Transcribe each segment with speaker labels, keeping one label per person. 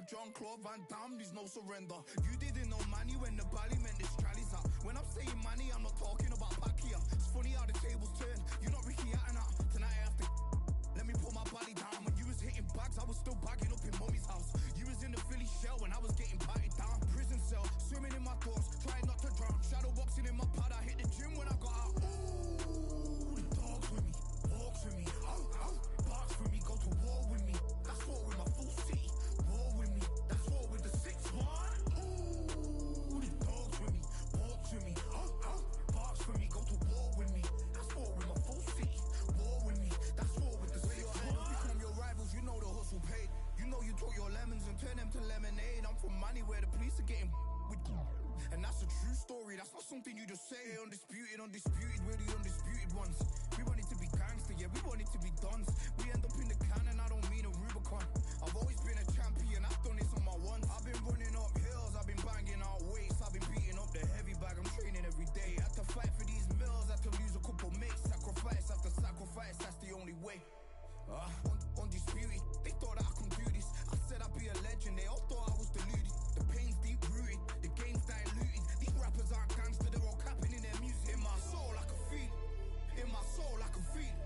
Speaker 1: Jean-Claude Van Damme, there's no surrender. You didn't know money when the bally meant the strallies up. When I'm saying money, I'm not talking about Pacquiao. It's funny how the tables turn. You're not Ricky Hatton. Tonight I have to let me pull my body down. When you was hitting bags, I was still bagging up in mommy's house. You was in the Philly shell when I was getting patted down. Prison cell, swimming in my thoughts, trying not to drown. Shadow boxing in my pad, I hit the gym when I got out. Ooh, the dogs with me, walks with me, barks with me, go to war with me. That's war with my full city. War with me, that's war with the 6-1. Ooh, the dogs with me, walks with me, barks with me, go to war with me. That's war with my full city. War with me, that's war with the 6-1. Become your rivals, you know the hustle paid. You know you took your lemons and turn them to lemonade. I'm from money where the police are getting with. And that's a true story, that's not something you just say. Undisputed, we're the undisputed ones. We want it to be gangster, yeah, we want it to be dons. We end up in the can and I don't mean a Rubicon. I've always been a champion, I've done this on my ones. I've been running up hills, I've been banging out weights. I've been beating up the heavy bag, I'm training every day. Had to fight for these mills, had to lose a couple mates. Sacrifice after sacrifice, that's the only way. Undisputed, they thought that I could do this. I said I'd be a legend, they all thought I was deluded. The pain's deep rooted, the game's diluted. These rappers aren't gangster, they're all capping in their music. In my soul I can feel it, in my soul I can feel it.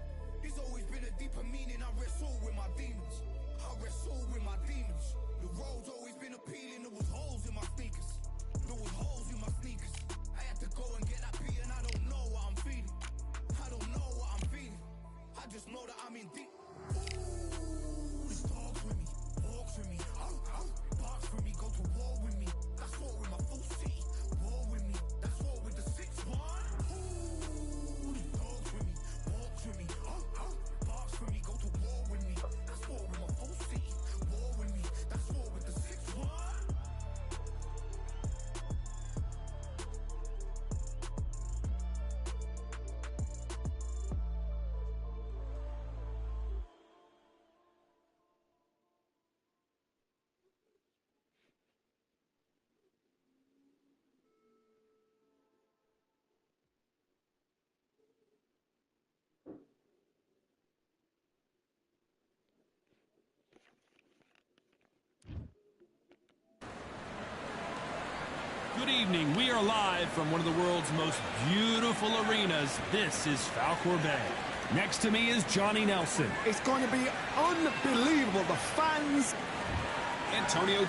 Speaker 1: There's always been a deeper meaning, I wrestle with my demons. I wrestle with my demons. The road's always been appealing, there was holes in my sneakers. There was holes in my sneakers. I had to go and get that beat and I don't know what I'm feeling. I don't know what I'm feeling. I just know that I'm in deep. Ooh, this dogs with me, walks with me, barks with me, go to war with me. That's war with my full city. War with me, that's war with the 6-1. Ooh, this dogs with me, walks with me, barks with me, go to war with me. That's war with my full city. War with me, that's war with the 6-1.
Speaker 2: Good evening. We are live from one of the world's most beautiful arenas. This is Falkor Bay. Next to me is Johnny Nelson.
Speaker 3: It's going to be unbelievable. The fans.
Speaker 2: Antonio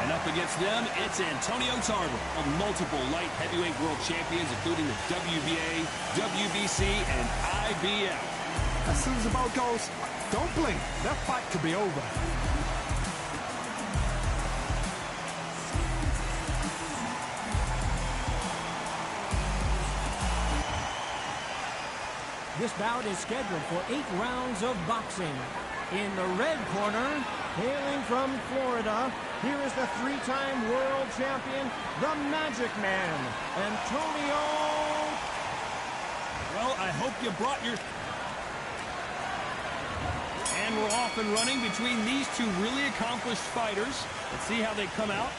Speaker 2: And up against them, it's Antonio Tarver, of multiple light heavyweight world champions, including the WBA, WBC, and IBF.
Speaker 3: As soon as the ball goes, don't blink. That fight could be over.
Speaker 4: This bout is scheduled for 8 rounds of boxing. In the red corner, hailing from Florida, here is the 3-time world champion, the Magic Man, Antonio.
Speaker 2: Well, I hope you brought your... And we're off and running between these two really accomplished fighters. Let's see how they come out.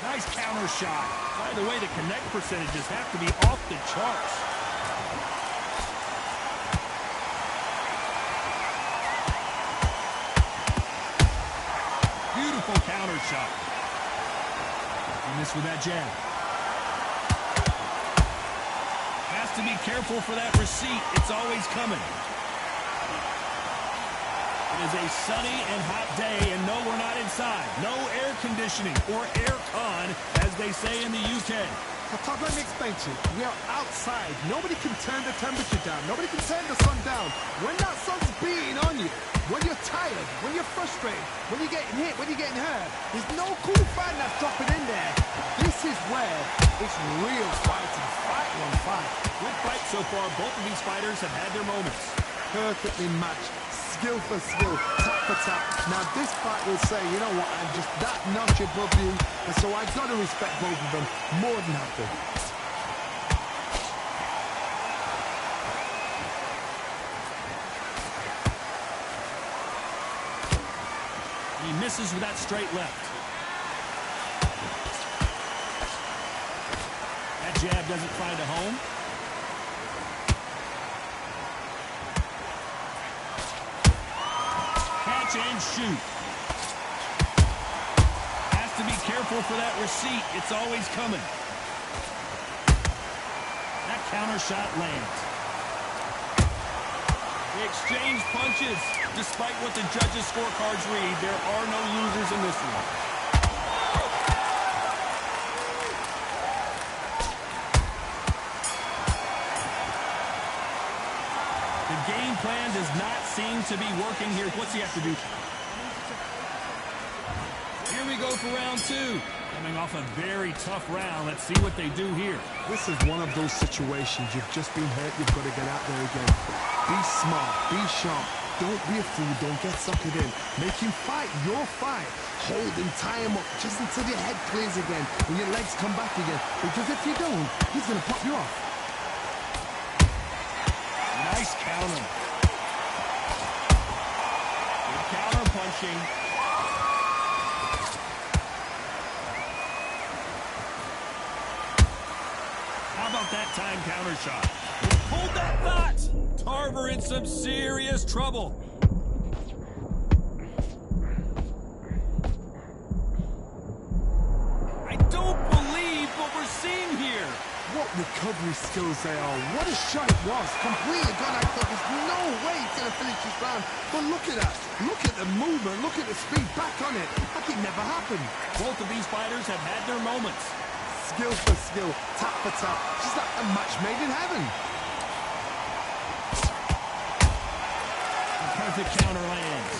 Speaker 2: Nice counter shot. By the way, the connect percentages have to be off the charts. Beautiful counter shot. He missed with that jab. Has to be careful for that receipt. It's always coming. It is a sunny and hot day, and no, we're not inside. No air conditioning or air con, as they say in the UK.
Speaker 3: Todd, let me explain to you. We are outside. Nobody can turn the temperature down. Nobody can turn the sun down. When that sun's beating on you, when you're tired, when you're frustrated, when you're getting hit, when you're getting hurt, there's no cool fan that's dropping in there. This is where it's real fighting. Fight on fight.
Speaker 2: Good fight so far. Both of these fighters have had their moments.
Speaker 3: Perfectly matched. Skill for skill, tap for tap. Now this fight will say, you know what, I'm just that notch above you, and so I've got to respect both of them more than happy.
Speaker 2: He misses with that straight left. That jab doesn't find a home. and shoot. Has to be careful for that receipt. It's always coming. That counter shot lands. They exchange punches. Despite what the judges' scorecards read, there are no losers in this one. The game plan does not seem to be working here. What's he have to do? Here we go for round two. Coming off a very tough round. Let's see what they do here.
Speaker 3: This is one of those situations. You've just been hurt. You've got to get out there again. Be smart. Be sharp. Don't be a fool. Don't get suckered in. Make him fight your fight. Hold him, tie him up just until your head clears again and your legs come back again. Because if you don't, he's going to pop you off.
Speaker 2: Nice counter. Good counter punching. How about that time counter shot? Hold that thought! Tarver in some serious trouble. I don't believe what we're seeing here.
Speaker 3: What recovery skills they are. What a shot it was. Completely gone. I thought there's no way he's going to finish this round. But look at that. Look at the movement. Look at the speed. Back on it. Like it never happened.
Speaker 2: Both of these fighters have had their moments.
Speaker 3: Skill for skill. Tap for tap. Just like a match made in heaven.
Speaker 2: A perfect counter lands.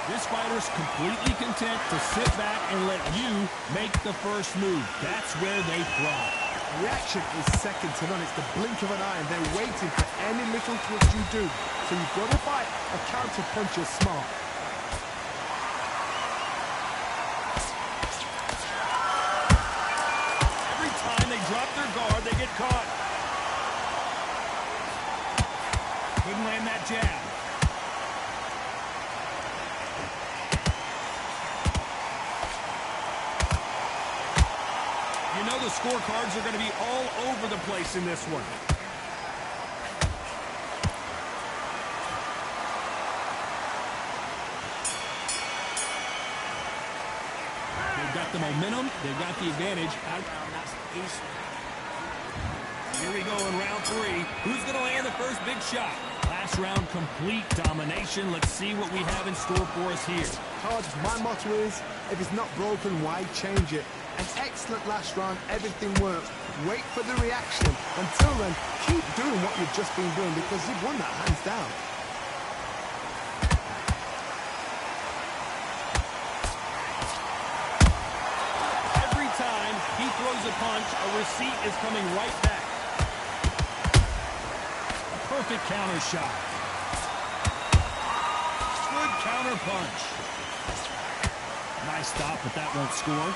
Speaker 2: This fighter's completely content to sit back and let you make the first move. That's where they thrive.
Speaker 3: Reaction is second to none. It's the blink of an eye, and they're waiting for any little twist you do. So you've got to fight a counter puncher smart.
Speaker 2: Every time they drop their guard, they get caught. Couldn't land that jab. You know the scorecards are going to be all over the place in this one. They've got the momentum. They've got the advantage. Here we go in round three. Who's going to land the first big shot? Last round, complete domination. Let's see what we have in store for us here.
Speaker 3: Todd, my motto is, if it's not broken, why change it? An excellent last round, everything works. Wait for the reaction. Until then, keep doing what you've just been doing because you've won that hands down.
Speaker 2: Every time he throws a punch, a receipt is coming right back. A perfect counter shot. Good counter punch. Nice stop, but that won't score.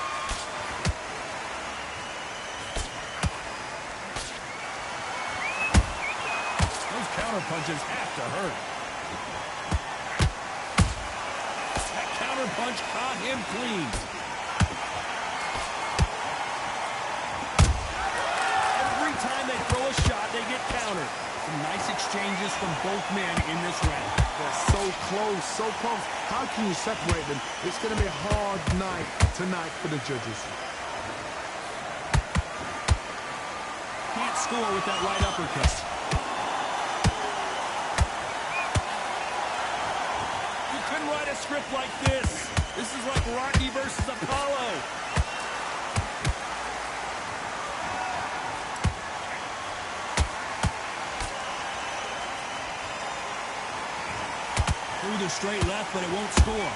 Speaker 2: Counter punches have to hurt. That counter punch caught him clean. Every time they throw a shot, they get countered. Some nice exchanges from both men in this round.
Speaker 3: They're so close, so close. How can you separate them? It's going to be a hard night tonight for the judges.
Speaker 2: Can't score with that right uppercut. Write a script like this. This is like Rocky versus Apollo. Through the straight left, but it won't score.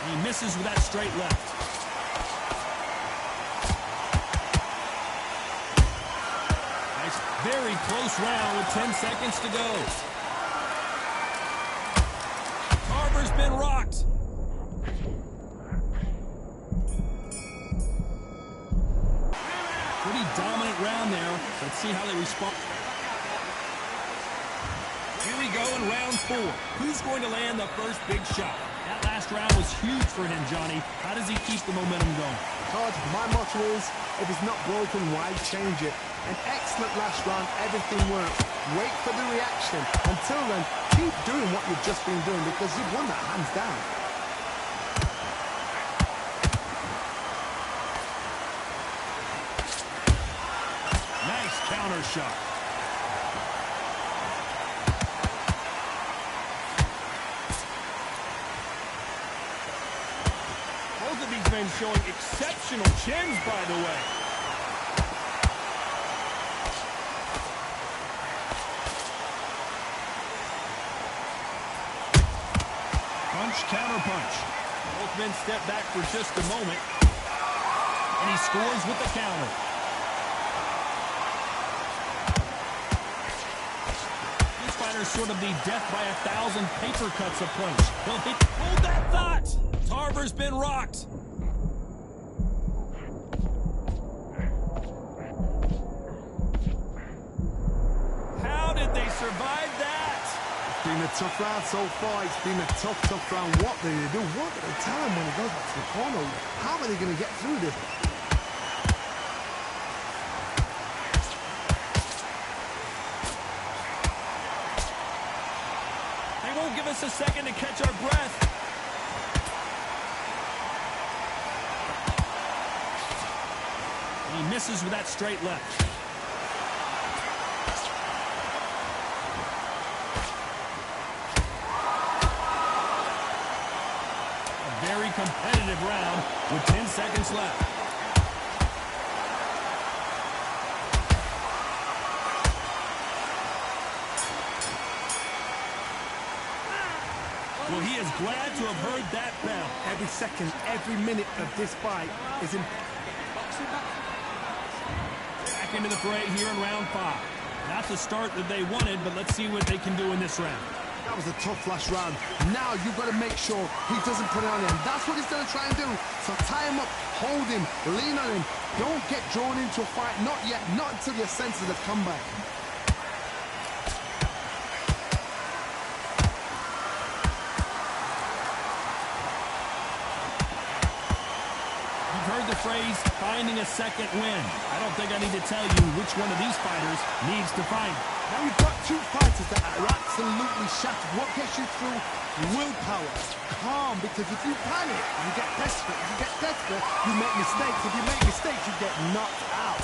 Speaker 2: He misses with that straight left. Very close round with 10 seconds to go. Tarver's been rocked. Pretty dominant round there. Let's see how they respond. Here we go in round four. Who's going to land the first big shot? That last round was huge for him, Johnny. How does he keep the momentum going?
Speaker 3: Todd, my motto is, if it's not broken, why change it? An excellent last round, everything works. Wait for the reaction. Until then, keep doing what you've just been doing because you've won that hands down.
Speaker 2: Nice counter shot. Both of these men showing exceptional chins, by the way. Punch, counter punch. Both men step back for just a moment. And he scores with the counter. This fighter's sort of the death by 1,000 paper cuts approach. He'll hit. Hold that thought! Tarver's been rocked. How did they survive that?
Speaker 3: It's been a tough round so far. It's been a tough round. What do they do? What do they tell him when he goes back to the corner? How are they going to get through this?
Speaker 2: They won't give us a second to catch our breath. And he misses with that straight left. Very competitive round with 10 seconds left. Well, he is glad to have heard that bell.
Speaker 3: Every second, every minute of this fight is in.
Speaker 2: Back into the fray here in round 5. Not the start that they wanted, but let's see what they can do in this round.
Speaker 3: That was a tough last round. Now you've got to make sure he doesn't put it on him. That's what he's going to try and do. So tie him up, hold him, lean on him. Don't get drawn into a fight. Not yet. Not until your senses have come back.
Speaker 2: You've heard the phrase, finding a second win. I don't think I need to tell you which one of these fighters needs to find it.
Speaker 3: Now you've got two fighters that are absolutely shattered. What gets you through? Willpower. Calm, because if you panic, you get desperate. If you get desperate, you make mistakes. If you make mistakes, you get knocked out.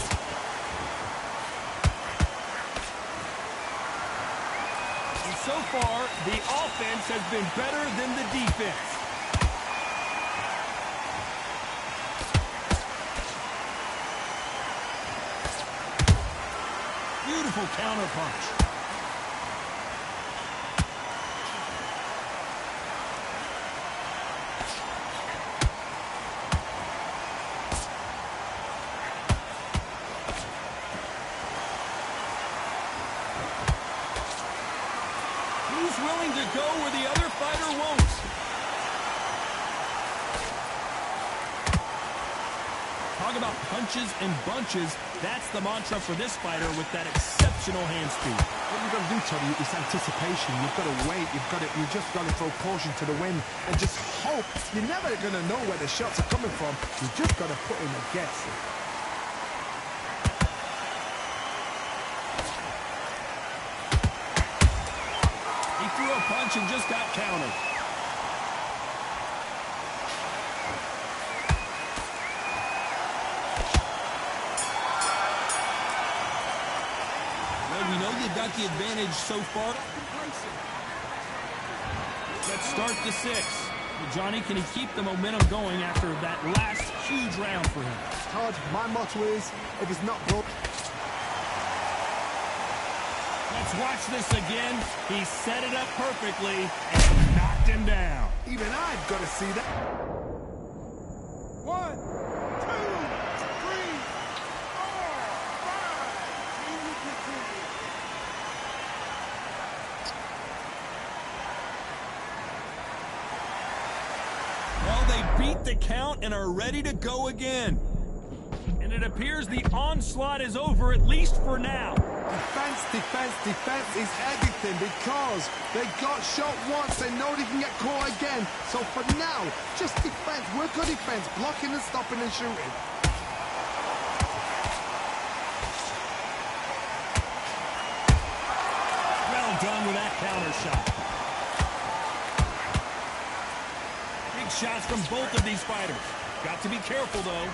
Speaker 2: And so far, the offense has been better than the defense. Beautiful counter punch. He's willing to go where the other fighter won't. Talk about punches and bunches. That's the mantra for this fighter with that exceptional hand speed.
Speaker 3: What you've got to do, Tony, is anticipation. You've got to wait. You just got to throw caution to the wind and just hope. You're never going to know where the shots are coming from. You just got to put in a guess.
Speaker 2: He threw a punch and just got countered. We know they've got the advantage so far. Let's start the 6th. Johnny, can he keep the momentum going after that last huge round for him?
Speaker 3: Todd, my motto is, if it's not broke.
Speaker 2: Let's watch this again. He set it up perfectly and knocked him down.
Speaker 3: Even I've got to see that.
Speaker 5: 1, 2, 3, 4, 5.
Speaker 2: Well, they beat the count and are ready to go again. And it appears the onslaught is over, at least for now.
Speaker 3: Defense, defense, defense is everything because they got shot once. They know they can get caught again. So for now, just defense. Work on defense. Blocking and stopping and shooting.
Speaker 2: shots from both of these fighters. Got to be careful, though.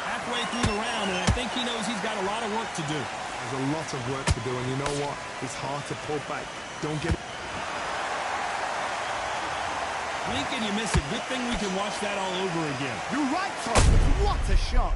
Speaker 2: Halfway through the round, and I think he knows he's got a lot of work to do.
Speaker 3: There's a lot of work to do, and you know what? It's hard to pull back. Don't get it.
Speaker 2: Blink and you miss it. Good thing we can watch that all over again.
Speaker 3: You're right, Tom. What a shot.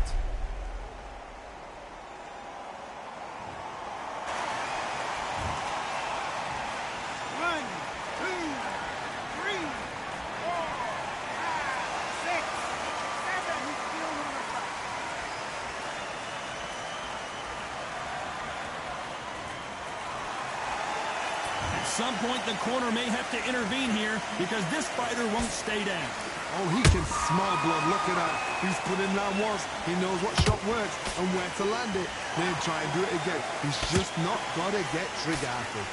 Speaker 2: At some point, the corner may have to intervene here because this fighter won't stay down.
Speaker 3: Oh, he can smell blood. Look at that. He's put in that once. He knows what shot works and where to land it. Then try and do it again. He's just not got to get trigger happy.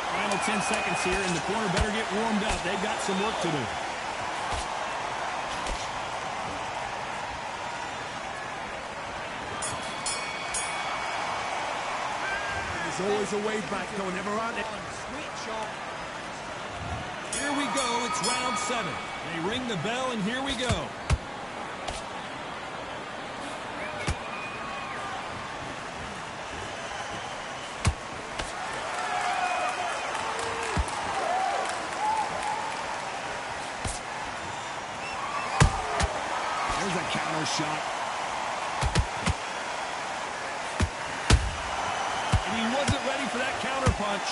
Speaker 2: Final 10 seconds here, and the corner better get warmed up. They've got some work to do.
Speaker 3: There's always a way back, though, never on it.
Speaker 4: Sweet shot.
Speaker 2: Here we go. It's round 7. They ring the bell, and here we go. There's a counter shot. And he wasn't ready for that counter punch.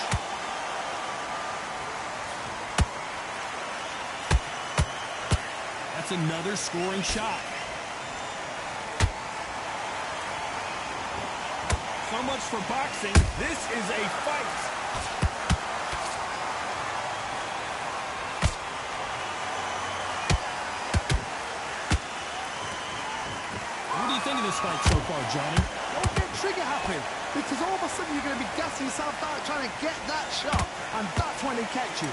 Speaker 2: That's another scoring shot. So much for boxing. This is a fight. What do you think of this fight so far, Johnny?
Speaker 3: Don't get trigger happy, because all of a sudden you're going to be gassing yourself out trying to get that shot, and that's when they catch you.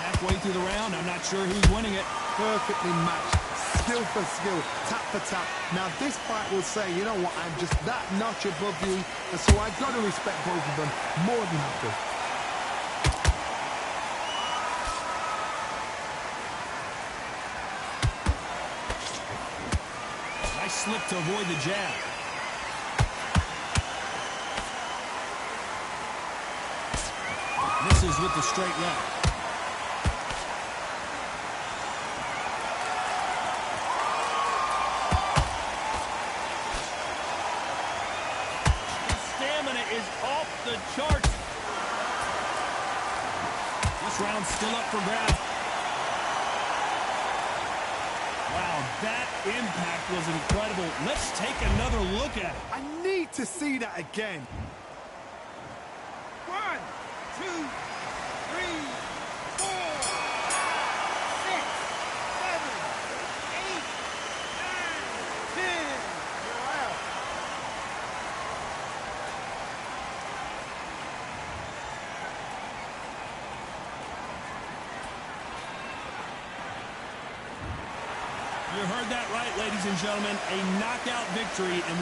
Speaker 2: Halfway through the round, I'm not sure who's winning it.
Speaker 3: Perfectly matched, skill for skill, tap for tap. Now this fight will say, you know what, I'm just that notch above you, and so I've got to respect both of them more than happy.
Speaker 2: Nice slip to avoid the jab. Misses with the straight left. Is off the charts. This round's still up for grabs. Wow, that impact was incredible. Let's take another look at it.
Speaker 3: I need to see that again.
Speaker 4: 1, 2, 3, 4, 6, 7, 8, 9, 10. You're out.
Speaker 2: You heard that right, ladies and gentlemen. A knockout victory. And